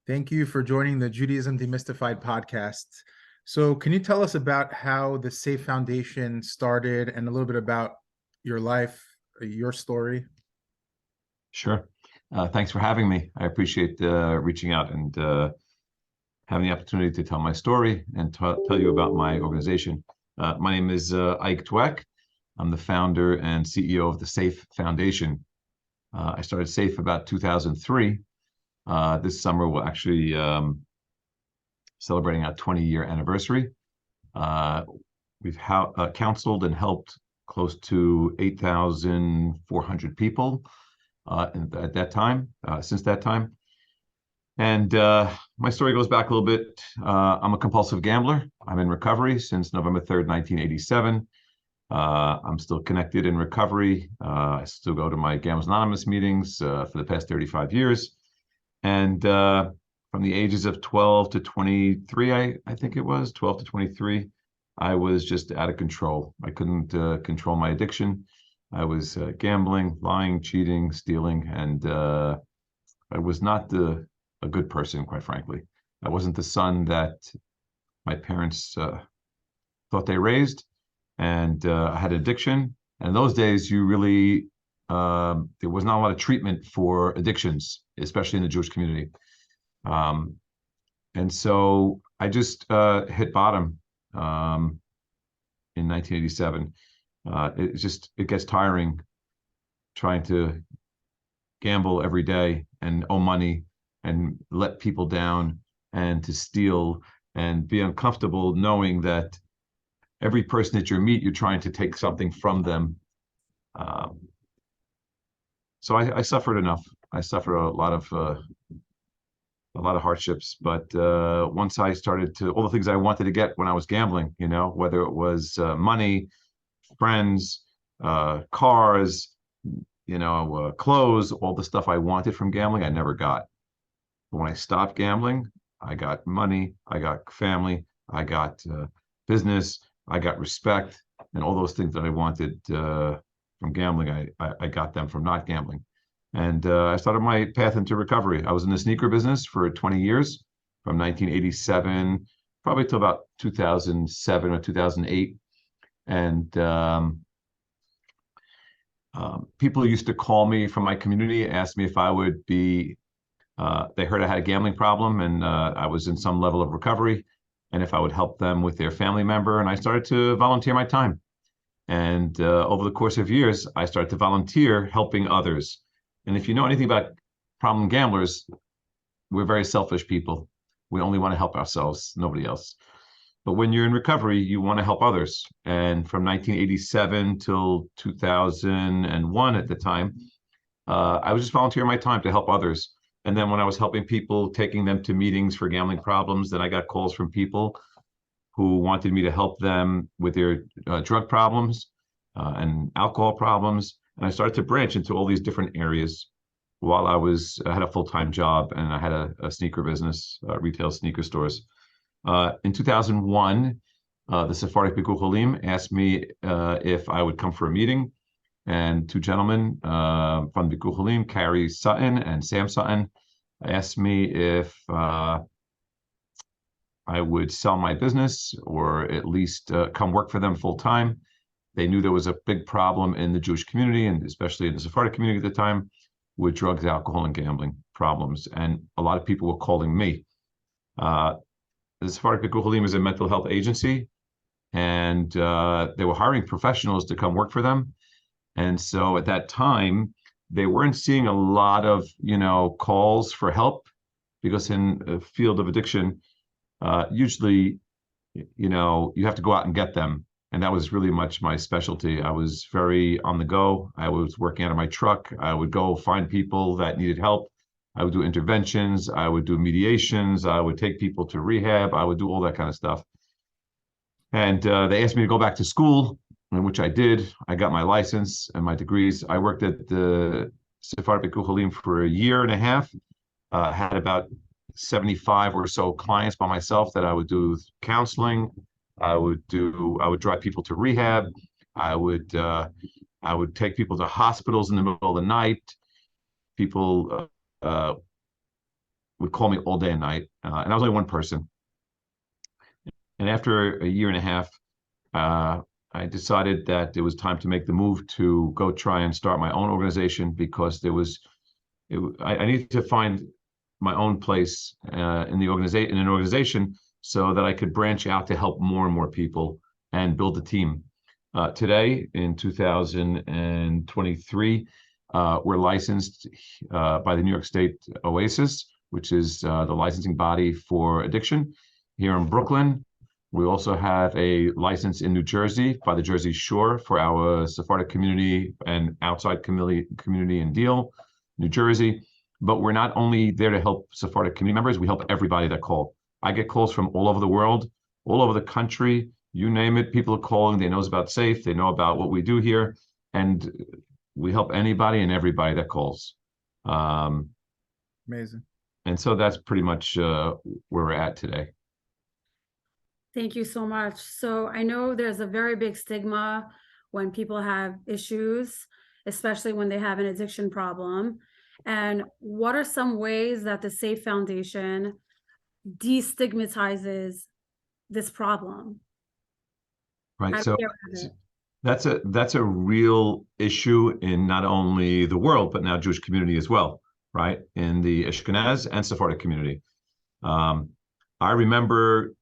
Thank you for joining the Judaism Demystified podcast. So, can you tell us about how the Safe Foundation started and a little bit about your life, your story? Sure. Thanks for having me. I appreciate reaching out and having the opportunity to tell my story and tell you about my organization. My name is Ike Dweck. I'm the founder and CEO of the Safe Foundation. I started Safe about 2003. This summer, we're actually celebrating our 20-year anniversary. We've counseled and helped close to 8,400 people at that time, since that time. And my story goes back a little bit. I'm a compulsive gambler. I'm in recovery since November 3rd, 1987. I'm still connected in recovery. I still go to my Gamblers Anonymous meetings for the past 35 years. And from the ages of 12 to 23, I think it was 12 to 23, I was just out of control. I couldn't control my addiction. I was gambling, lying, cheating, stealing, and I was not a good person, quite frankly. I wasn't the son that my parents thought they raised, and I had addiction. And in those days, you really there was not a lot of treatment for addictions, especially in the Jewish community. And so I just hit bottom in 1987. It gets tiring trying to gamble every day and owe money and let people down and to steal and be uncomfortable knowing that every person that you meet, you're trying to take something from them. So I suffered enough. I suffered a lot of hardships, but once I started to all the things I wanted to get when I was gambling, whether it was money, friends, cars, clothes, all the stuff I wanted from gambling, I never got. But when I stopped gambling, I got money, I got family, I got business, I got respect, and all those things that I wanted from gambling, I got them from not gambling. And I started my path into recovery. I was in the sneaker business for 20 years, from 1987, probably till about 2007 or 2008. And people used to call me from my community, ask me if I would be, they heard I had a gambling problem and I was in some level of recovery, and if I would help them with their family member. And I started to volunteer my time. And over the course of years, I started to volunteer helping others. And if you know anything about problem gamblers, we're very selfish people. We only want to help ourselves, nobody else. But when you're in recovery, you want to help others. And from 1987 till 2001 at the time, I was just volunteering my time to help others. And then when I was helping people, taking them to meetings for gambling problems, then I got calls from people who wanted me to help them with their drug problems and alcohol problems. And I started to branch into all these different areas while I had a full-time job and I had a sneaker business, retail sneaker stores. In 2001, the Sephardic Bikuch Olim asked me if I would come for a meeting. And two gentlemen from Bikuch Olim, Carrie Sutton and Sam Sutton, asked me if I would sell my business or at least come work for them full-time. They knew there was a big problem in the Jewish community, and especially in the Sephardic community at the time, with drugs, alcohol, and gambling problems. And a lot of people were calling me. The Sephardic Bikuch Olim is a mental health agency, and they were hiring professionals to come work for them. And so at that time, they weren't seeing a lot of, calls for help, because in the field of addiction, usually, you have to go out and get them. And that was really much my specialty. I was very on the go. I was working out of my truck. I would go find people that needed help. I would do interventions. I would do mediations. I would take people to rehab. I would do all that kind of stuff. And they asked me to go back to school, which I did. I got my license and my degrees. I worked at the Sephardic Bikuch Olim for a year and a half. Had about 75 or so clients by myself that I would do counseling. I would drive people to rehab. I would take people to hospitals in the middle of the night. People would call me all day and night. And I was only one person. And after a year and a half, I decided that it was time to make the move to go try and start my own organization, because I needed to find my own place in an organization, so that I could branch out to help more and more people and build a team. Today, in 2023, we're licensed by the New York State Oasis, which is the licensing body for addiction here in Brooklyn. We also have a license in New Jersey by the Jersey Shore for our Sephardic community and outside community in Deal, New Jersey. But we're not only there to help Sephardic community members, we help everybody that call. I get calls from all over the world, all over the country, you name it. People are calling, they know about SAFE, they know about what we do here, and we help anybody and everybody that calls. Amazing. And so that's pretty much where we're at today. Thank you so much. So I know there's a very big stigma when people have issues, especially when they have an addiction problem. And what are some ways that the SAFE Foundation destigmatizes this problem? Right. So that's a real issue in not only the world, but now Jewish community as well, right? In the Ashkenaz and Sephardic community. I remember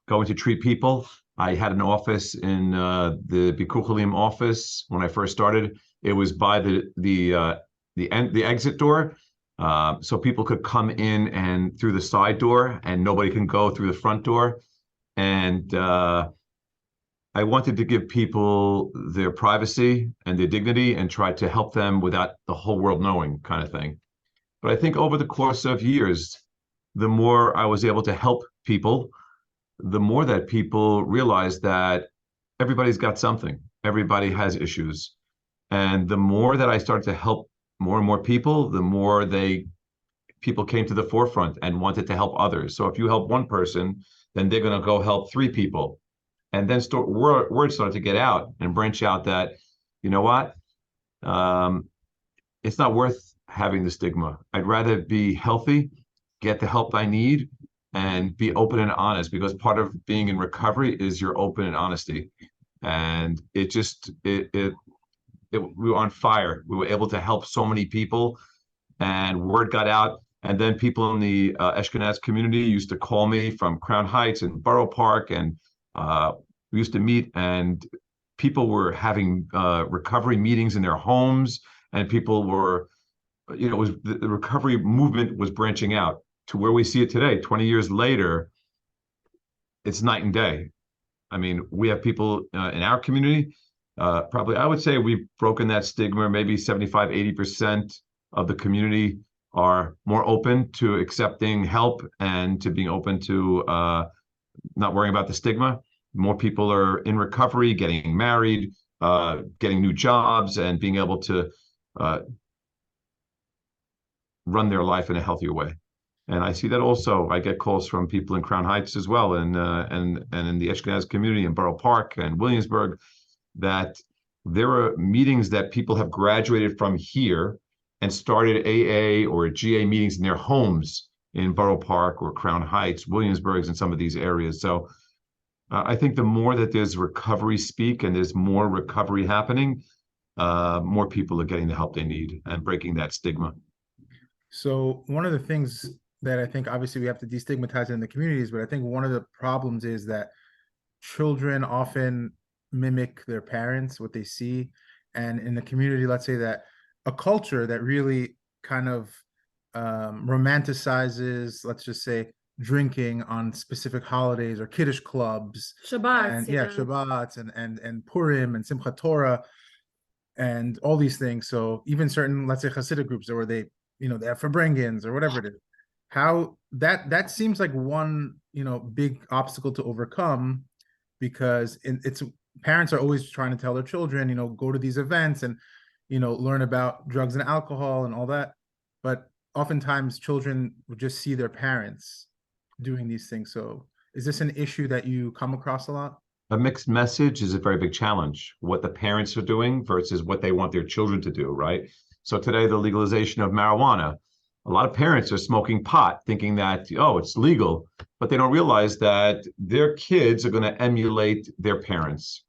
going to treat people. I had an office in the Bikur Chalim office when I first started. It was by the exit door, so people could come in and through the side door, and nobody can go through the front door. And I wanted to give people their privacy and their dignity, and try to help them without the whole world knowing, kind of thing. But I think over the course of years, the more I was able to help people, the more that people realize that everybody's got something, everybody has issues. And the more that I started to help more and more people, the more people came to the forefront and wanted to help others. So if you help one person, then they're going to go help 3 people. And then word started to get out and branch out that, you know what, it's not worth having the stigma. I'd rather be healthy, get the help I need, and be open and honest, because part of being in recovery is your open and honesty. And we were on fire. We were able to help so many people, and word got out. And then people in the Ashkenaz community used to call me from Crown Heights and Borough Park, and we used to meet, and people were having recovery meetings in their homes, and people were, the recovery movement was branching out to where we see it today. 20 years later, it's night and day. I mean, we have people in our community, probably, I would say we've broken that stigma. Maybe 75, 80% of the community are more open to accepting help and to being open to not worrying about the stigma. More people are in recovery, getting married, getting new jobs, and being able to run their life in a healthier way. And I see that also. I get calls from people in Crown Heights as well, and in the Ashkenaz community in Borough Park and Williamsburg, that there are meetings that people have graduated from here and started AA or GA meetings in their homes in Borough Park or Crown Heights, Williamsburg, and some of these areas. So I think the more that there's recovery speak and there's more recovery happening, more people are getting the help they need and breaking that stigma. So one of the things that I think obviously we have to destigmatize in the communities, but I think one of the problems is that children often mimic their parents, what they see. And in the community, let's say that a culture that really kind of romanticizes, let's just say, drinking on specific holidays or Kiddush clubs, Shabbat, and Shabbats and Purim and Simchat Torah and all these things. So even certain, let's say, Hasidic groups where they have Farbrengens or whatever it is, how that seems like one big obstacle to overcome, because it's parents are always trying to tell their children, go to these events and learn about drugs and alcohol and all that, but oftentimes children would just see their parents doing these things. So is this an issue that you come across a lot? A mixed message is a very big challenge, what the parents are doing versus what they want their children to do, right? So today, the legalization of marijuana, a lot of parents are smoking pot thinking that, oh, it's legal, but they don't realize that their kids are going to emulate their parents.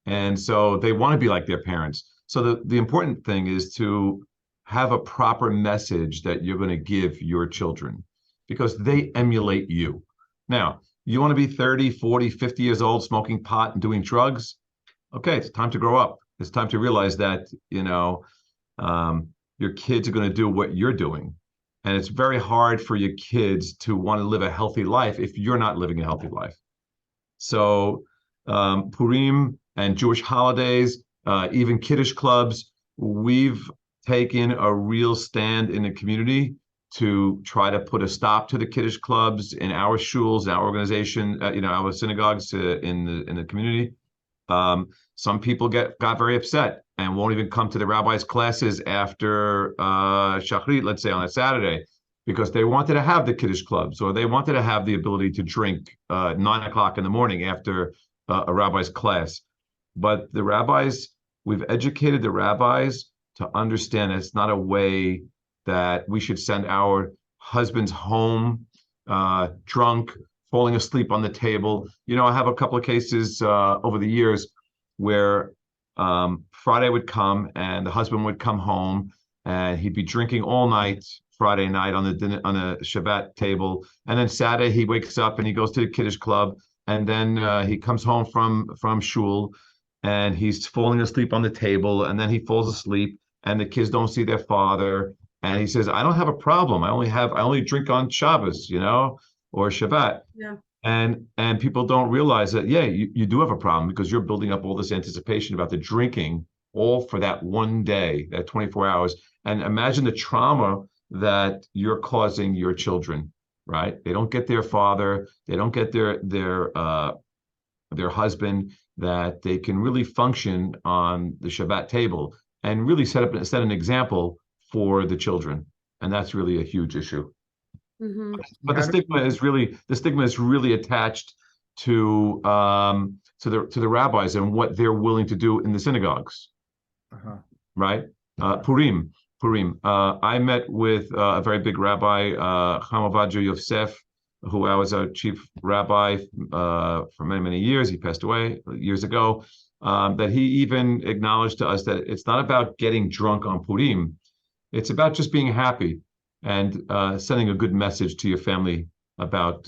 And so they want to be like their parents. So the important thing is to have a proper message that you're going to give your children because they emulate you. Now, you want to be 30, 40, 50 years old, smoking pot and doing drugs? Okay, it's time to grow up. It's time to realize that, your kids are going to do what you're doing. And it's very hard for your kids to want to live a healthy life if you're not living a healthy life. So Purim and Jewish holidays, even Kiddush Clubs, we've taken a real stand in the community to try to put a stop to the Kiddush Clubs in our shuls, our organization, our synagogues in the community. Some people got very upset and won't even come to the rabbi's classes after Shachrit, let's say on a Saturday, because they wanted to have the Kiddush Clubs or they wanted to have the ability to drink 9 o'clock in the morning after a rabbi's class. But the rabbis, we've educated the rabbis to understand that it's not a way that we should send our husbands home drunk, falling asleep on the table. I have a couple of cases over the years where Friday would come and the husband would come home and he'd be drinking all night Friday night on the Shabbat table, and then Saturday he wakes up and he goes to the Kiddush Club, and then he comes home from shul and he's falling asleep on the table, and then he falls asleep and the kids don't see their father, and he says, I don't have a problem, I only drink on Shabbos, or Shabbat. Yeah. And people don't realize that, you do have a problem because you're building up all this anticipation about the drinking all for that one day, that 24 hours. And imagine the trauma that you're causing your children, right? They don't get their father, they don't get their husband, that they can really function on the Shabbat table and really set an example for the children. And that's really a huge issue. Mm-hmm. But the stigma is really attached to the rabbis and what they're willing to do in the synagogues. Right? Purim. I met with a very big rabbi, Chamavadja Yosef, who I was a chief rabbi for many, many years. He passed away years ago. That he even acknowledged to us that it's not about getting drunk on Purim. It's about just being happy and sending a good message to your family about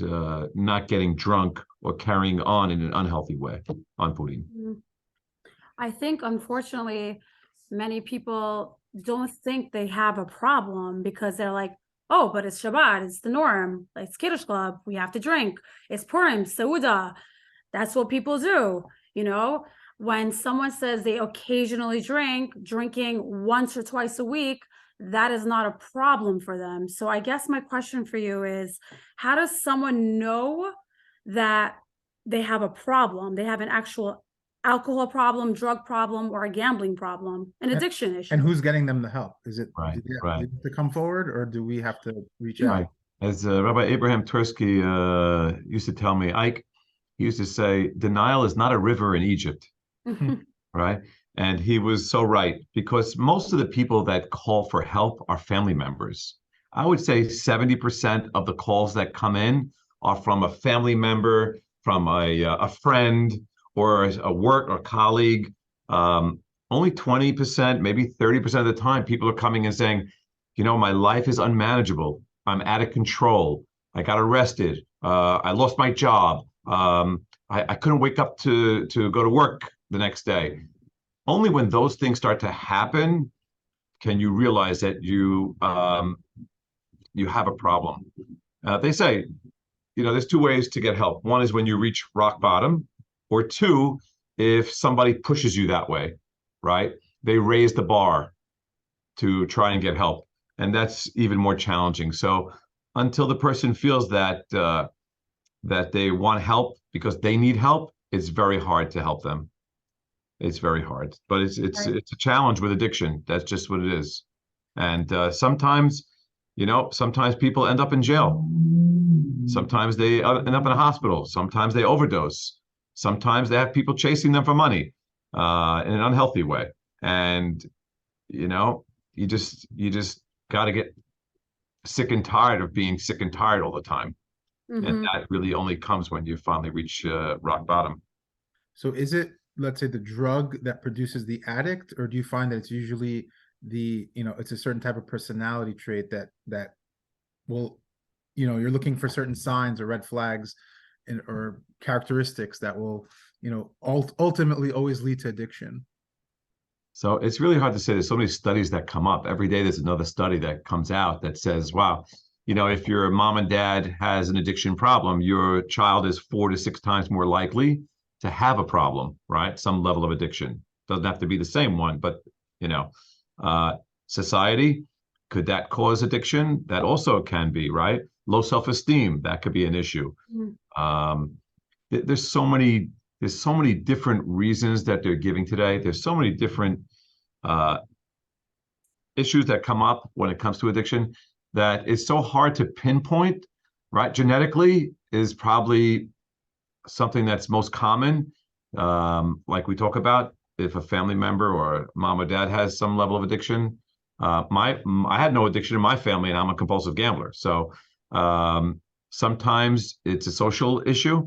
not getting drunk or carrying on in an unhealthy way on Purim. I think, unfortunately, many people don't think they have a problem because they're like, oh, but it's Shabbat, it's the norm, it's Kiddush Club, we have to drink, it's Purim, Seudah, that's what people do, When someone says they occasionally drinking once or twice a week, that is not a problem for them. So I guess my question for you is, how does someone know that they have a problem? They have an actual alcohol problem, drug problem, or a gambling problem, an addiction issue. And who's getting them the help? Is it right? to come forward, or do we have to reach out? As Rabbi Abraham Tursky used to tell me, Ike, he used to say, denial is not a river in Egypt, right? And he was so right, because most of the people that call for help are family members. I would say 70% of the calls that come in are from a family member, from a friend, or a work or colleague. Only 20%, maybe 30% of the time, people are coming and saying, my life is unmanageable. I'm out of control. I got arrested. I lost my job. I couldn't wake up to go to work the next day. Only when those things start to happen can you realize that you have a problem. They say, there's two ways to get help. One is when you reach rock bottom, or two, if somebody pushes you that way, right? They raise the bar to try and get help. And that's even more challenging. So until the person feels that they want help because they need help, it's very hard to help them. It's very hard, but it's a challenge with addiction. That's just what it is. And sometimes people end up in jail. Sometimes they end up in a hospital. Sometimes they overdose. Sometimes they have people chasing them for money in an unhealthy way. And, you just got to get sick and tired of being sick and tired all the time. And Mhm. that really only comes when you finally reach rock bottom. So is it, let's say, the drug that produces the addict, or do you find that it's usually it's a certain type of personality trait that will, you're looking for certain signs or red flags or characteristics that will, ultimately always lead to addiction? So it's really hard to say. There's so many studies that come up. Every day there's another study that comes out that says, wow, if your mom and dad has an addiction problem, your child is 4 to 6 times more likely to have a problem, right? Some level of addiction. Doesn't have to be the same one, but society, could that cause addiction? That also can be, right? Low self-esteem, that could be an issue. Mhm. There's so many different reasons that they're giving today. There's so many different uh, issues that come up when it comes to addiction that it's so hard to pinpoint, right? Genetically is probably something that's most common. Like we talk about, if a family member or mom or dad has some level of addiction. I had no addiction in my family, and I'm a compulsive gambler. So sometimes it's a social issue.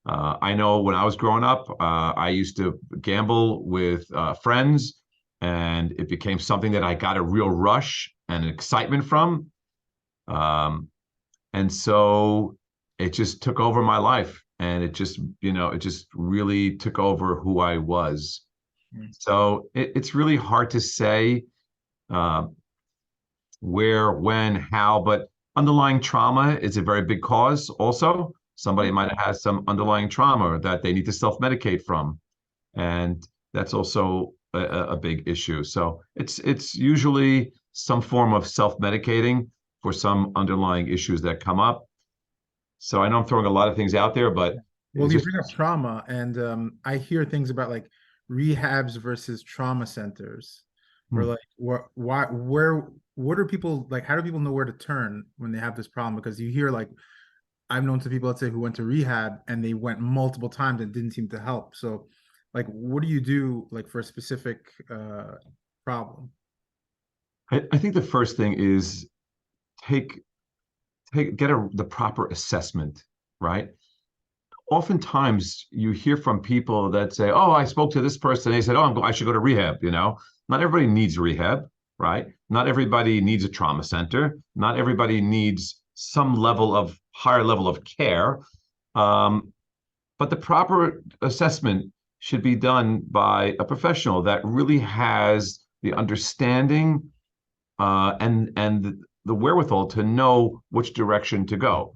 I know when I was growing up, I used to gamble with friends, and it became something that I got a real rush and excitement from. And so it just took over my life, and it just really took over who I was. Mm. So it's really hard to say uh, where, when, how, but underlying trauma is a very big cause also. Somebody might have had some underlying trauma that they need to self-medicate from, and that's also a big issue. So it's usually some form of self-medicating for some underlying issues that come up. So I know I'm throwing a lot of things out there, but Well, it's you just bring up trauma, and I hear things about like rehabs versus trauma centers, or hmm. like what are people like? How do people know where to turn when they have this problem? Because you hear like I've known some people, let's say, who went to rehab and they went multiple times and didn't seem to help. So, like, what do you do like for a specific problem? I think the first thing is take get the proper assessment, right? Oftentimes you hear from people that say, "Oh, I spoke to this person. They said, oh, I should go to rehab." Not everybody needs rehab, right? Not everybody needs a trauma center. Not everybody needs some higher level of care. Um, but the proper assessment should be done by a professional that really has the understanding and the wherewithal to know which direction to go.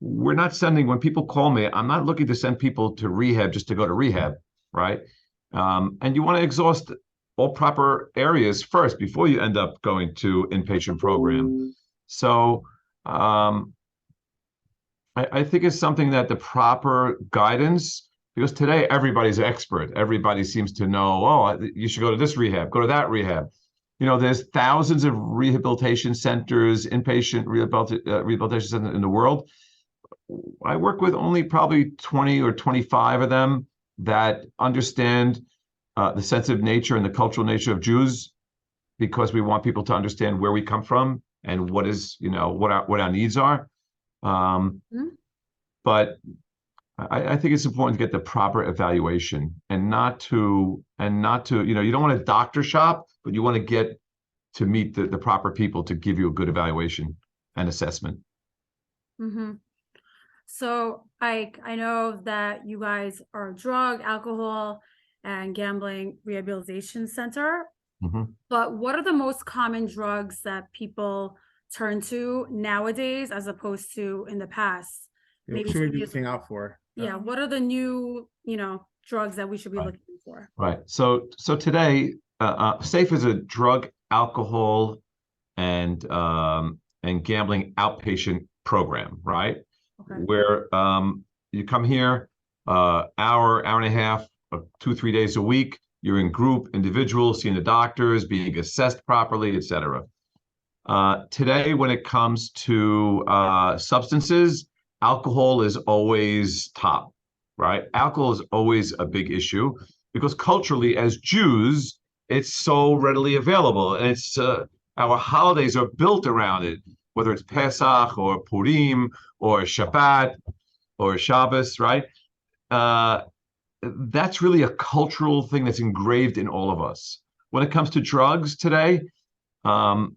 We're not sending, when people call me, I'm not looking to send people to rehab just to go to rehab, right? And you want to exhaust all proper areas first before you end up going to inpatient program. So I think it's something that the proper guidance, because today everybody's an expert. Everybody seems to know, oh, you should go to this rehab, go to that rehab. There's thousands of rehabilitation centers, inpatient rehabilitation centers in the world. I work with only probably 20 or 25 of them that understand the sensitive nature and the cultural nature of Jews, because we want people to understand where we come from and what our needs are. Mhm. But I think it's important to get the proper evaluation and not to, you don't want a doctor shop, but you want to get to meet the proper people to give you a good evaluation and assessment. Mhm. So I know that you guys are a drug, alcohol, and gambling rehabilitation center, Mhm. but what are the most common drugs that people turn to nowadays as opposed to in the past? What Maybe should we some be years looking ago. out for? Yeah, what are the new, drugs that we should be Right. looking for? Right. So today, SAFE is a drug, alcohol, and gambling outpatient program, right? Okay. Where you come here, hour and a half, 2, 3 days a week. You're in group, individual, seeing the doctors, being assessed properly, etc. Today, when it comes to substances, alcohol is always top, right? Alcohol is always a big issue because culturally, as Jews, it's so readily available, and it's our holidays are built around it. whether it's Pesach or Purim or Shabbat or Shabbos, right? That's really a cultural thing that's engraved in all of us. When it comes to drugs today, a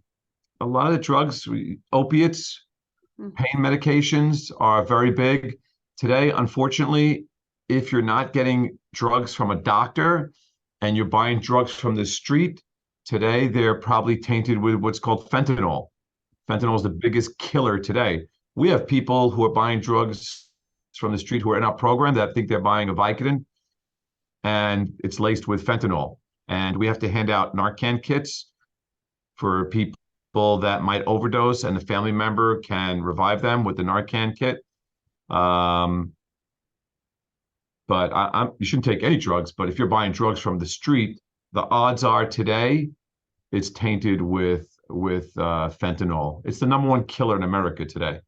lot of the drugs, opiates, pain medications are very big. Today, unfortunately, if you're not getting drugs from a doctor and you're buying drugs from the street, today they're probably tainted with what's called fentanyl. Fentanyl is the biggest killer today. We have people who are buying drugs from the street who are in our program that think they're buying a Vicodin, and it's laced with fentanyl. And we have to hand out Narcan kits for people that might overdose, and the family member can revive them with the Narcan kit. But you shouldn't take any drugs. But if you're buying drugs from the street, the odds are today it's tainted with fentanyl. It's the #1 killer in America today.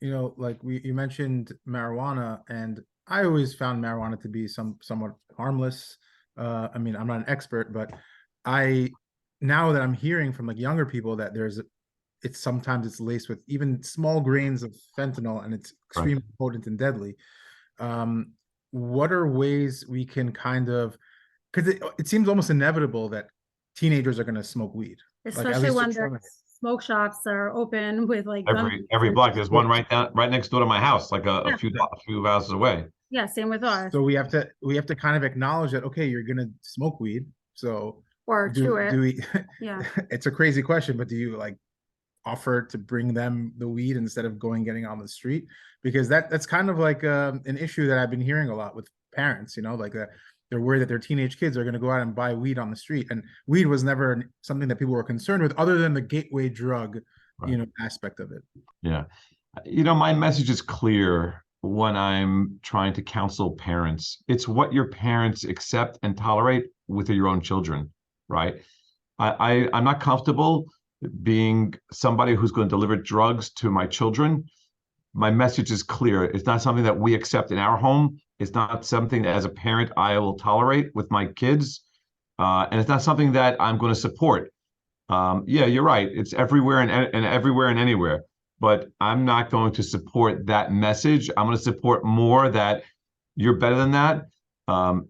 You know, like you mentioned marijuana, and I always found marijuana to be somewhat harmless. I mean, I'm not an expert, but now that I'm hearing from like younger people that sometimes it's laced with even small grains of fentanyl, and it's extremely potent and deadly. What are ways we can kind of, because it seems almost inevitable that teenagers are going to smoke weed, especially when their smoke shops are open with like every block. There's one right next door to my house, like a few houses away. Yeah, same with ours. So we have to kind of acknowledge that, okay, you're gonna smoke weed, so chew it. Do we? Yeah, it's a crazy question, but do you like offer to bring them the weed instead of getting on the street? Because that's kind of like an issue that I've been hearing a lot with parents. You know, like they're worried that their teenage kids are going to go out and buy weed on the street, and weed was never something that people were concerned with, other than the gateway drug, aspect of it. Yeah, my message is clear when I'm trying to counsel parents. It's what your parents accept and tolerate with your own children, right? I'm not comfortable being somebody who's going to deliver drugs to my children. My message is clear. It's not something that we accept in our home. It's not something that as a parent I will tolerate with my kids. And it's not something that I'm going to support. Yeah, you're right. It's everywhere and everywhere and anywhere. But I'm not going to support that message. I'm going to support more that you're better than that. I'm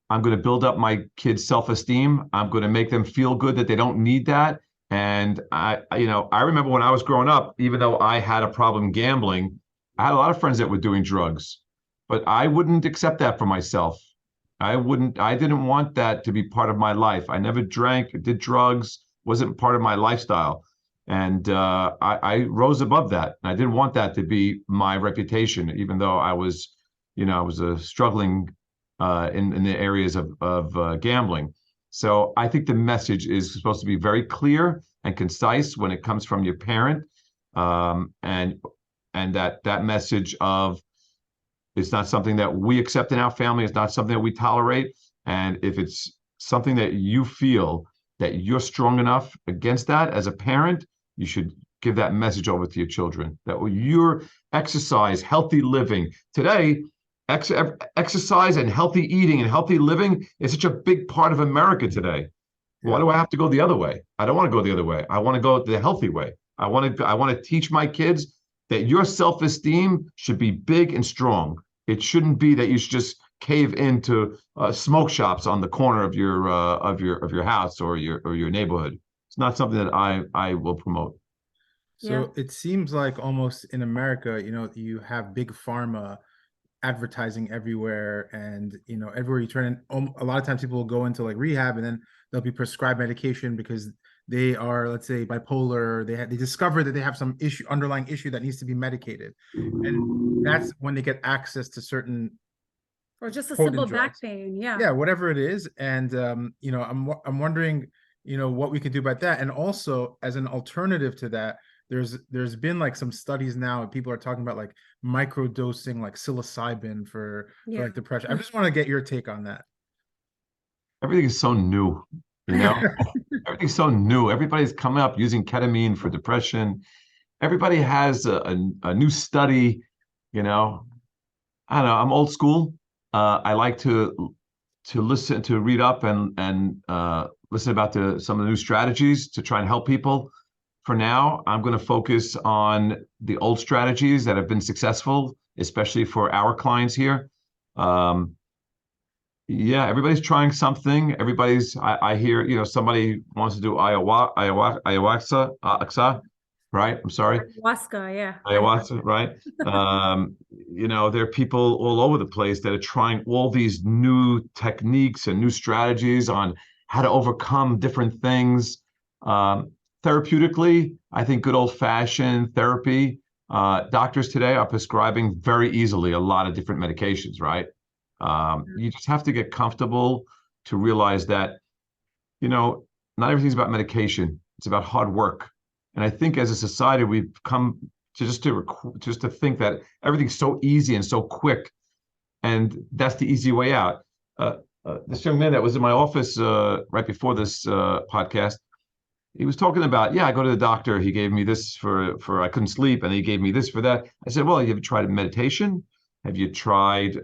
going to build up my kids' self-esteem. I'm going to make them feel good that they don't need that. And I remember when I was growing up, even though I had a problem gambling, I had a lot of friends that were doing drugs, but I wouldn't accept that for myself. I didn't want that to be part of my life. I never drank, did drugs, wasn't part of my lifestyle. And I rose above that. I didn't want that to be my reputation, even though I was struggling in the areas of gambling. So I think the message is supposed to be very clear and concise when it comes from your parent, and that message of it's not something that we accept in our family. It's not something that we tolerate. And if it's something that you feel that you're strong enough against that as a parent, you should give that message over to your children, that your exercise, healthy living. Today, exercise and healthy eating and healthy living is such a big part of America today. Why do I have to go the other way? I don't want to go the other way. I want to go the healthy way. I want to teach my kids that your self-esteem should be big and strong. It shouldn't be that you should just cave into smoke shops on the corner of your house or your neighborhood. It's not something that I will promote. So it seems like almost in America, you have big pharma advertising everywhere, and everywhere you turn in, a lot of times people will go into like rehab, and then they'll be prescribed medication because they are, let's say, bipolar. They discover that they have some underlying issue that needs to be medicated, and that's when they get access to certain, or just a simple back pain, whatever it is. And I'm wondering, what we can do about that. And also, as an alternative to that, there's been like some studies now, and people are talking about like microdosing like psilocybin for like depression. I just want to get your take on that. Everything is so new, everything's so new. Everybody's coming up using ketamine for depression. Everybody has a new study, I don't know. I'm old school. I like to listen, to read up and listen about some of the new strategies to try and help people. for now, I'm going to focus on the old strategies that have been successful, especially for our clients here. Yeah, everybody's trying something. I hear, somebody wants to do Ayahuasca, right? I'm sorry. Ayahuasca, yeah. Ayahuasca, right? There are people all over the place that are trying all these new techniques and new strategies on how to overcome different things. Therapeutically, I think good old-fashioned therapy. Doctors today are prescribing very easily a lot of different medications, right? You just have to get comfortable to realize that, not everything's about medication. It's about hard work. And I think as a society, we've come to just to think that everything's so easy and so quick, and that's the easy way out. This young man that was in my office right before this podcast, he was talking about, I go to the doctor. He gave me this for I couldn't sleep, and he gave me this for that. I said, well, have you tried meditation? Have you tried,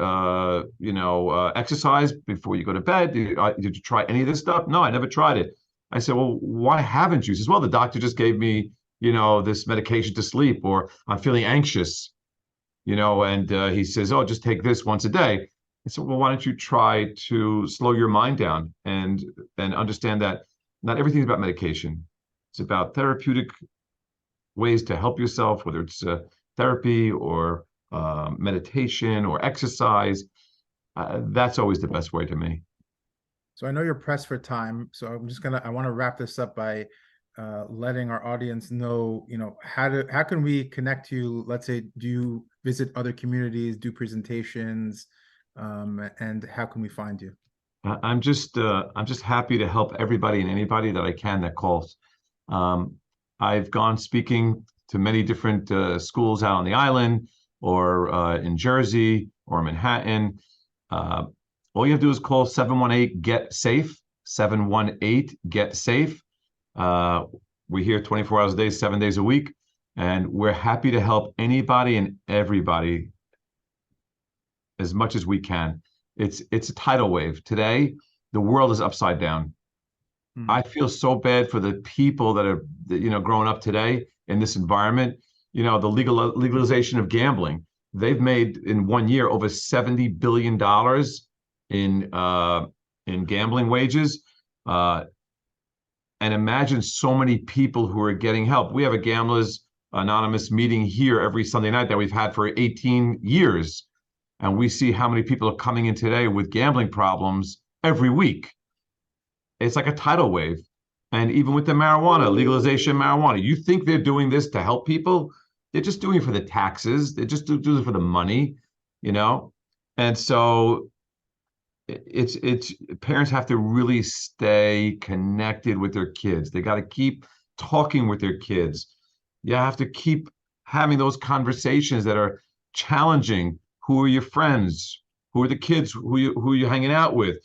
exercise before you go to bed? Did you try any of this stuff? No, I never tried it. I said, well, why haven't you? He says, well, the doctor just gave me, this medication to sleep, or I'm feeling anxious, and he says, oh, just take this once a day. I said, well, why don't you try to slow your mind down and understand that not everything's about medication. It's about therapeutic ways to help yourself, whether it's therapy or meditation or exercise. That's always the best way to me. So I know you're pressed for time, so I want to wrap this up by letting our audience know, how can we connect to you? Let's say, do you visit other communities, do presentations, and how can we find you? I'm just happy to help everybody and anybody that I can that calls. I've gone speaking to many different schools out on the island, or in Jersey or Manhattan. All you have to do is call 718-GET-SAFE, 718-GET-SAFE. We're here 24 hours a day, 7 days a week, and we're happy to help anybody and everybody as much as we can. It's a tidal wave. Today, the world is upside down. Mm-hmm. I feel so bad for the people that are, growing up today in this environment. The legalization of gambling. They've made in 1 year over $70 billion in gambling wages. And imagine so many people who are getting help. We have a Gamblers Anonymous meeting here every Sunday night that we've had for 18 years. And we see how many people are coming in today with gambling problems every week. It's like a tidal wave. And even with the marijuana, legalization of marijuana, you think they're doing this to help people? They're just doing it for the taxes. They just do it for the money, And so it's parents have to really stay connected with their kids. They got to keep talking with their kids. You have to keep having those conversations that are challenging. Who are your friends? Who are the kids? Who are you hanging out with?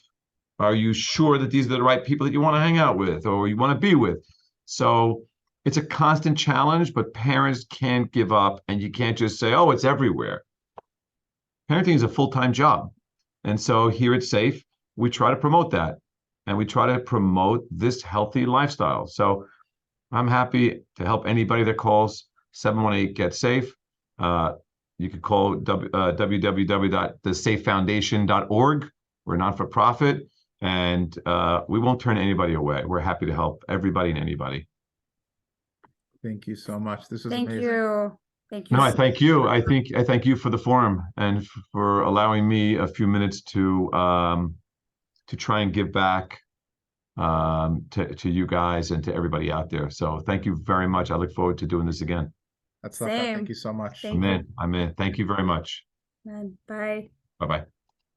Are you sure that these are the right people that you want to hang out with or you want to be with? So it's a constant challenge, but parents can't give up, and you can't just say, oh, it's everywhere. Parenting is a full-time job. And so here at SAFE, we try to promote that, and we try to promote this healthy lifestyle. So I'm happy to help anybody that calls 718-GET-SAFE. You could call www.thesafefoundation.org. We're not-for-profit, and we won't turn anybody away. We're happy to help everybody and anybody. Thank you so much. This was Thank amazing. you. Thank you. No, I thank you. I thank you for the forum and for allowing me a few minutes to try and give back to you guys and to everybody out there. So thank you very much. I look forward to doing this again. That's not bad. Thank you so much. Thank you. Amen. Thank you very much. Amen. Bye. Bye-bye.